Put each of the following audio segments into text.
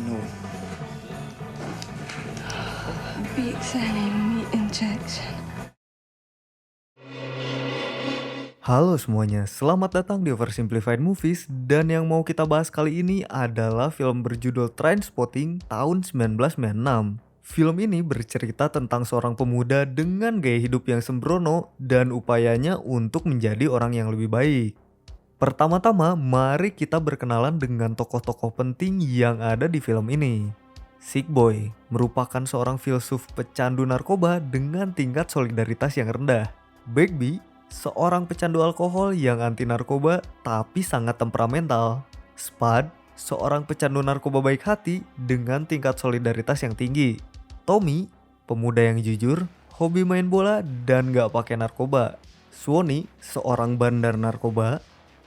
know. Big meat injection. Halo semuanya, selamat datang di Oversimplified Movies dan yang mau kita bahas kali ini adalah film berjudul Trainspotting tahun 1996. Film ini bercerita tentang seorang pemuda dengan gaya hidup yang sembrono dan upayanya untuk menjadi orang yang lebih baik. Pertama-tama, mari kita berkenalan dengan tokoh-tokoh penting yang ada di film ini. Sick Boy merupakan seorang filsuf pecandu narkoba dengan tingkat solidaritas yang rendah. Bagby, seorang pecandu alkohol yang anti narkoba tapi sangat temperamental. Spud, seorang pecandu narkoba baik hati dengan tingkat solidaritas yang tinggi. Tommy, pemuda yang jujur, hobi main bola dan gak pakai narkoba. Swanee, seorang bandar narkoba.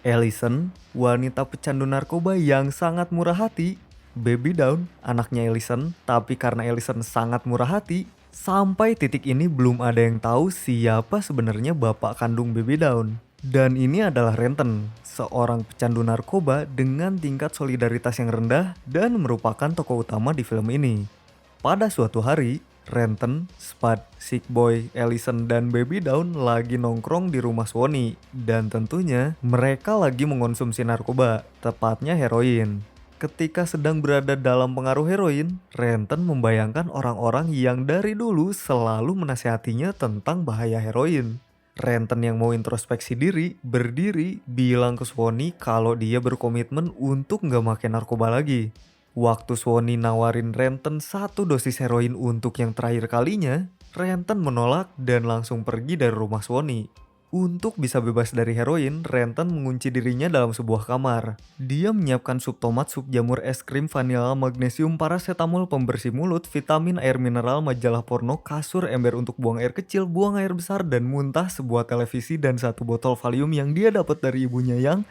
Allison, wanita pecandu narkoba yang sangat murah hati. Baby Dawn, anaknya Allison, tapi karena Allison sangat murah hati, sampai titik ini belum ada yang tahu siapa sebenarnya bapak kandung Baby Dawn. Dan ini adalah Renton, seorang pecandu narkoba dengan tingkat solidaritas yang rendah dan merupakan tokoh utama di film ini. Pada suatu hari, Renton, Spud, Sick Boy, Allison, dan Baby Dawn lagi nongkrong di rumah Swanee. Dan tentunya mereka lagi mengonsumsi narkoba, tepatnya heroin. Ketika sedang berada dalam pengaruh heroin, Renton membayangkan orang-orang yang dari dulu selalu menasihatinya tentang bahaya heroin. Renton yang mau introspeksi diri, berdiri, bilang ke Swanee kalau dia berkomitmen untuk gak makan narkoba lagi. Waktu Swanee nawarin Renton 1 dosis heroin untuk yang terakhir kalinya, Renton menolak dan langsung pergi dari rumah Swanee. Untuk bisa bebas dari heroin, Renton mengunci dirinya dalam sebuah kamar. Dia menyiapkan sup tomat, sup jamur, es krim, vanila, magnesium, paracetamol, pembersih mulut, vitamin, air mineral, majalah porno, kasur, ember untuk buang air kecil, buang air besar, dan muntah, sebuah televisi, dan 1 botol Valium yang dia dapat dari ibunya yang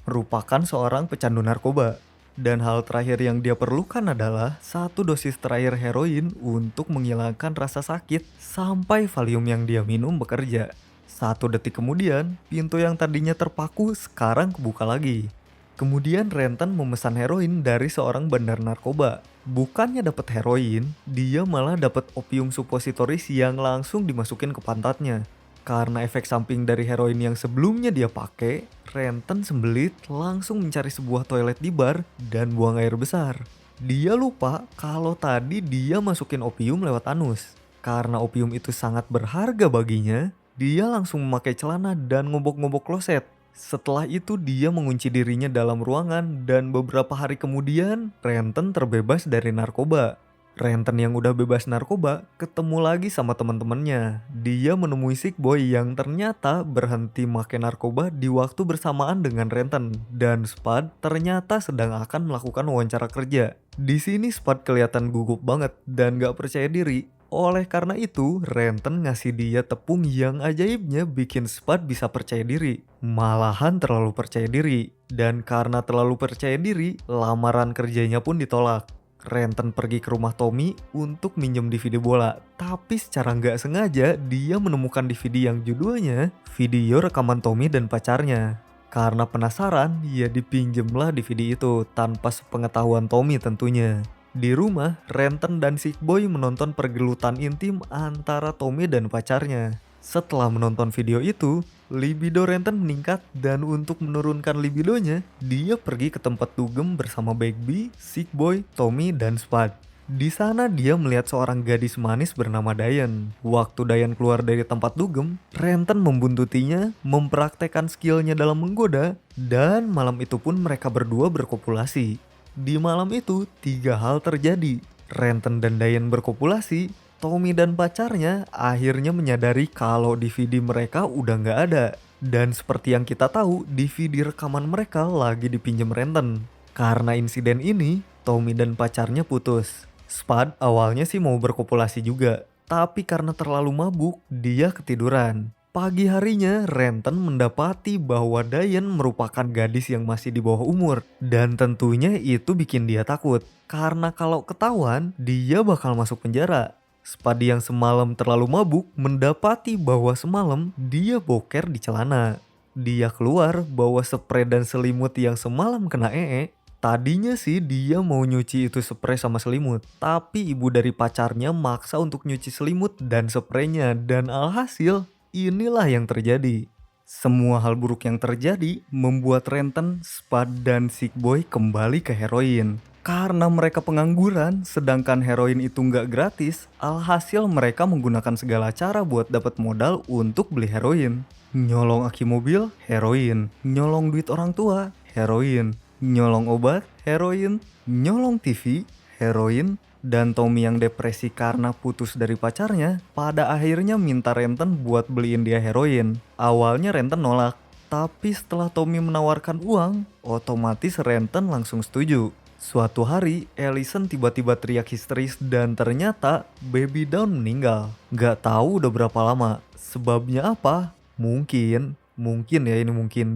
merupakan seorang pecandu narkoba. Dan hal terakhir yang dia perlukan adalah 1 dosis terakhir heroin untuk menghilangkan rasa sakit sampai Valium yang dia minum bekerja. 1 detik kemudian, pintu yang tadinya terpaku sekarang kebuka lagi. Kemudian Renton memesan heroin dari seorang bandar narkoba. Bukannya dapat heroin, dia malah dapat opium supositoris yang langsung dimasukin ke pantatnya. Karena efek samping dari heroin yang sebelumnya dia pakai, Renton sembelit langsung mencari sebuah toilet di bar dan buang air besar. Dia lupa kalau tadi dia masukin opium lewat anus. Karena opium itu sangat berharga baginya, dia langsung memakai celana dan ngobok-ngobok kloset. Setelah itu dia mengunci dirinya dalam ruangan dan beberapa hari kemudian Renton terbebas dari narkoba. Renton yang udah bebas narkoba ketemu lagi sama teman-temannya. Dia menemui Sick Boy yang ternyata berhenti makan narkoba di waktu bersamaan dengan Renton. Dan Spud ternyata sedang akan melakukan wawancara kerja. Di sini Spud kelihatan gugup banget dan gak percaya diri. Oleh karena itu, Renton ngasih dia tepung yang ajaibnya bikin Spud bisa percaya diri. Malahan terlalu percaya diri. Dan karena terlalu percaya diri, lamaran kerjanya pun ditolak. Renton pergi ke rumah Tommy untuk minjem DVD bola. Tapi secara nggak sengaja, dia menemukan DVD yang judulnya video rekaman Tommy dan pacarnya. Karena penasaran, ya dipinjemlah DVD itu tanpa sepengetahuan Tommy tentunya. Di rumah, Renton dan Sick Boy menonton pergelutan intim antara Tommy dan pacarnya. Setelah menonton video itu, libido Renton meningkat dan untuk menurunkan libidonya, dia pergi ke tempat dugem bersama Bagby, Sick Boy, Tommy, dan Spud. Di sana dia melihat seorang gadis manis bernama Diane. Waktu Diane keluar dari tempat dugem, Renton membuntutinya, mempraktekkan skillnya dalam menggoda, dan malam itu pun mereka berdua berkopulasi. Di malam itu, 3 hal terjadi. Renton dan Diane berkopulasi, Tommy dan pacarnya akhirnya menyadari kalau DVD mereka udah gak ada. Dan seperti yang kita tahu, DVD rekaman mereka lagi dipinjam Renton. Karena insiden ini, Tommy dan pacarnya putus. Spud awalnya sih mau berkopulasi juga, tapi karena terlalu mabuk, dia ketiduran. Pagi harinya, Renton mendapati bahwa Diane merupakan gadis yang masih di bawah umur. Dan tentunya itu bikin dia takut. Karena kalau ketahuan, dia bakal masuk penjara. Spud yang semalam terlalu mabuk mendapati bahwa semalam dia boker di celana. Dia keluar bawa spray dan selimut yang semalam kena ee. Tadinya sih dia mau nyuci itu spray sama selimut, tapi ibu dari pacarnya maksa untuk nyuci selimut dan spraynya, dan alhasil inilah yang terjadi. Semua hal buruk yang terjadi membuat Renton, Spud, dan Sick Boy kembali ke heroin. Karena mereka pengangguran, sedangkan heroin itu nggak gratis, alhasil mereka menggunakan segala cara buat dapat modal untuk beli heroin. Nyolong aki mobil, heroin. Nyolong duit orang tua, heroin. Nyolong obat, heroin. Nyolong TV, heroin. Dan Tommy yang depresi karena putus dari pacarnya, pada akhirnya minta Renton buat beliin dia heroin. Awalnya Renton nolak, tapi setelah Tommy menawarkan uang, otomatis Renton langsung setuju. Suatu hari, Allison tiba-tiba teriak histeris dan ternyata Baby Dawn meninggal. Gak tahu udah berapa lama. Sebabnya apa? Mungkin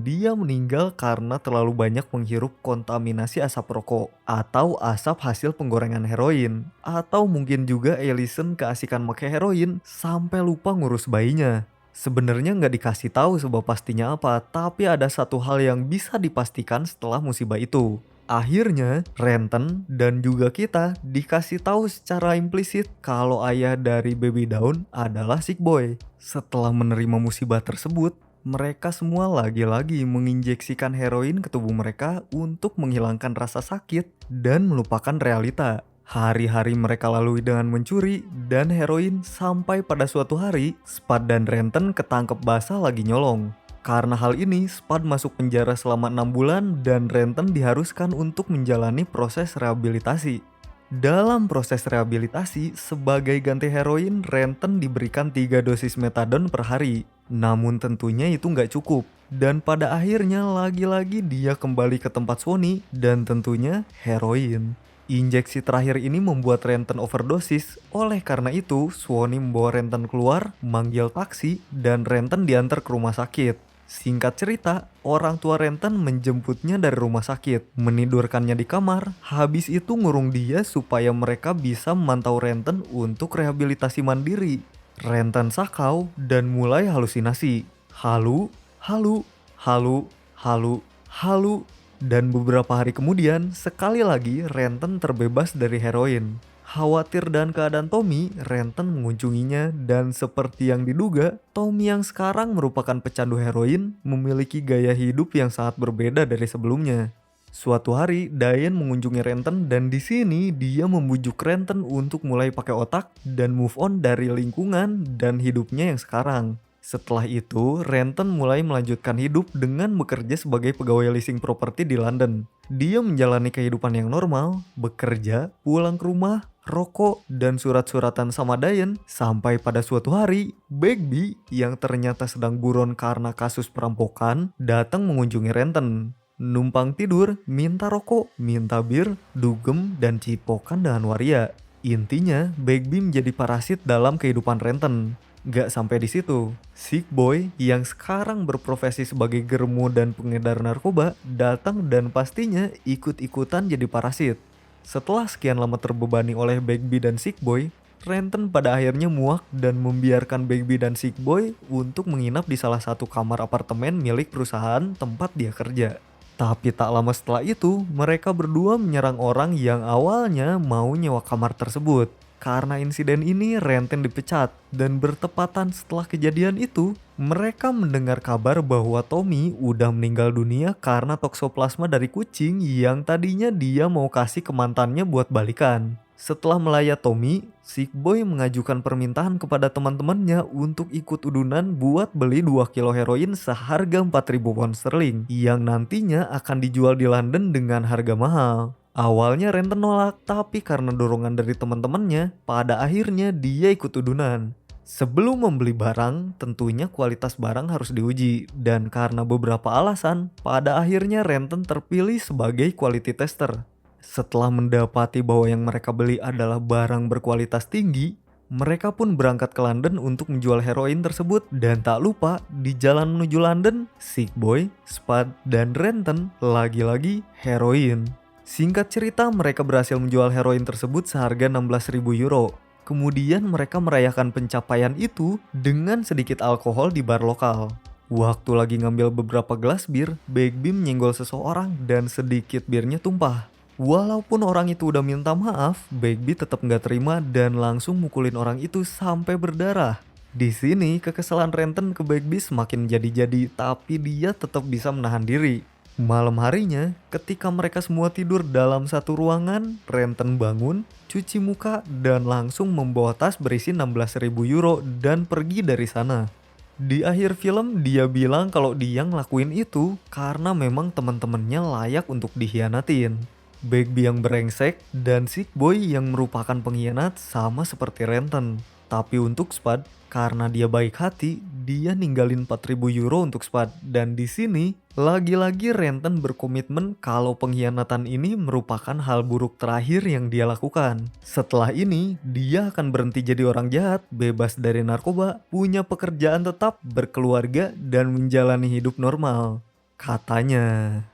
dia meninggal karena terlalu banyak menghirup kontaminasi asap rokok atau asap hasil penggorengan heroin. Atau mungkin juga Allison keasikan pakai heroin sampai lupa ngurus bayinya. Sebenarnya nggak dikasih tahu sebab pastinya apa, tapi ada satu hal yang bisa dipastikan setelah musibah itu. Akhirnya, Renton dan juga kita dikasih tahu secara implisit kalau ayah dari Baby Dawn adalah Sick Boy. Setelah menerima musibah tersebut, mereka semua lagi-lagi menginjeksikan heroin ke tubuh mereka untuk menghilangkan rasa sakit dan melupakan realita. Hari-hari mereka lalui dengan mencuri dan heroin sampai pada suatu hari, Spud dan Renton ketangkep basah lagi nyolong. Karena hal ini, Spud masuk penjara selama 6 bulan dan Renton diharuskan untuk menjalani proses rehabilitasi. Dalam proses rehabilitasi, sebagai ganti heroin, Renton diberikan 3 dosis metadon per hari. Namun tentunya itu nggak cukup. Dan pada akhirnya lagi-lagi dia kembali ke tempat Sony dan tentunya heroin. Injeksi terakhir ini membuat Renton overdosis. Oleh karena itu, Sony membawa Renton keluar, manggil taksi, dan Renton diantar ke rumah sakit. Singkat cerita, orang tua Renton menjemputnya dari rumah sakit, menidurkannya di kamar, habis itu ngurung dia supaya mereka bisa memantau Renton untuk rehabilitasi mandiri. Renton sakau dan mulai halusinasi. Halu, halu, halu, halu, halu. Dan beberapa hari kemudian, sekali lagi Renton terbebas dari heroin. Khawatir dan keadaan Tommy, Renton mengunjunginya dan seperti yang diduga, Tommy yang sekarang merupakan pecandu heroin memiliki gaya hidup yang sangat berbeda dari sebelumnya. Suatu hari, Diane mengunjungi Renton dan di sini dia membujuk Renton untuk mulai pakai otak dan move on dari lingkungan dan hidupnya yang sekarang. Setelah itu, Renton mulai melanjutkan hidup dengan bekerja sebagai pegawai leasing properti di London. Dia menjalani kehidupan yang normal, bekerja, pulang ke rumah, rokok, dan surat-suratan sama Diane. Sampai pada suatu hari, Bagby yang ternyata sedang buron karena kasus perampokan datang mengunjungi Renton. Numpang tidur, minta rokok, minta bir, dugem, dan cipokan dengan waria. Intinya, Bagby menjadi parasit dalam kehidupan Renton. Gak sampai di situ, Sick Boy yang sekarang berprofesi sebagai germo dan pengedar narkoba datang dan pastinya ikut-ikutan jadi parasit. Setelah sekian lama terbebani oleh Bagby dan Sick Boy, Renton pada akhirnya muak dan membiarkan Bagby dan Sick Boy untuk menginap di salah satu kamar apartemen milik perusahaan tempat dia kerja. Tapi tak lama setelah itu, mereka berdua menyerang orang yang awalnya mau nyewa kamar tersebut. Karena insiden ini, Renton dipecat, dan bertepatan setelah kejadian itu, mereka mendengar kabar bahwa Tommy udah meninggal dunia karena toksoplasma dari kucing yang tadinya dia mau kasih ke mantannya buat balikan. Setelah melayat Tommy, Sick Boy mengajukan permintaan kepada teman-temannya untuk ikut udunan buat beli 2 kilo heroin seharga 4.000 pound sterling yang nantinya akan dijual di London dengan harga mahal. Awalnya Renton nolak, tapi karena dorongan dari teman-temannya, pada akhirnya dia ikut udunan. Sebelum membeli barang, tentunya kualitas barang harus diuji, dan karena beberapa alasan, pada akhirnya Renton terpilih sebagai quality tester. Setelah mendapati bahwa yang mereka beli adalah barang berkualitas tinggi, mereka pun berangkat ke London untuk menjual heroin tersebut, dan tak lupa di jalan menuju London, Sick Boy, Spud, dan Renton lagi-lagi heroin. Singkat cerita, mereka berhasil menjual heroin tersebut seharga 16.000 euro. Kemudian mereka merayakan pencapaian itu dengan sedikit alkohol di bar lokal. Waktu lagi ngambil beberapa gelas bir, Bagby menyenggol seseorang dan sedikit birnya tumpah. Walaupun orang itu udah minta maaf, Bagby tetap nggak terima dan langsung mukulin orang itu sampai berdarah. Di sini kekesalan Renton ke Bagby semakin jadi-jadi, tapi dia tetap bisa menahan diri. Malam harinya, ketika mereka semua tidur dalam satu ruangan, Renton bangun, cuci muka, dan langsung membawa tas berisi 16.000 euro dan pergi dari sana. Di akhir film dia bilang kalau dia ngelakuin itu karena memang teman-temannya layak untuk dikhianatin. Bagby yang brengsek dan Sick Boy yang merupakan pengkhianat sama seperti Renton. Tapi untuk Spud, karena dia baik hati, dia ninggalin 4.000 euro untuk Spud. Dan di sini lagi-lagi Renton berkomitmen kalau pengkhianatan ini merupakan hal buruk terakhir yang dia lakukan. Setelah ini, dia akan berhenti jadi orang jahat, bebas dari narkoba, punya pekerjaan tetap, berkeluarga, dan menjalani hidup normal. Katanya.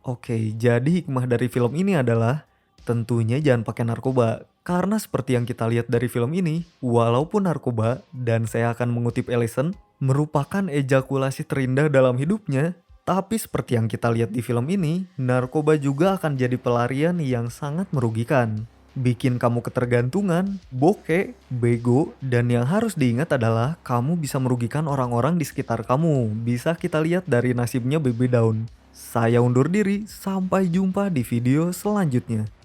Oke, jadi hikmah dari film ini adalah tentunya jangan pakai narkoba. Karena seperti yang kita lihat dari film ini, walaupun narkoba, dan saya akan mengutip Ellison, merupakan ejakulasi terindah dalam hidupnya, tapi seperti yang kita lihat di film ini, narkoba juga akan jadi pelarian yang sangat merugikan. Bikin kamu ketergantungan, bokeh, bego, dan yang harus diingat adalah kamu bisa merugikan orang-orang di sekitar kamu. Bisa kita lihat dari nasibnya Baby Dawn. Saya undur diri, sampai jumpa di video selanjutnya.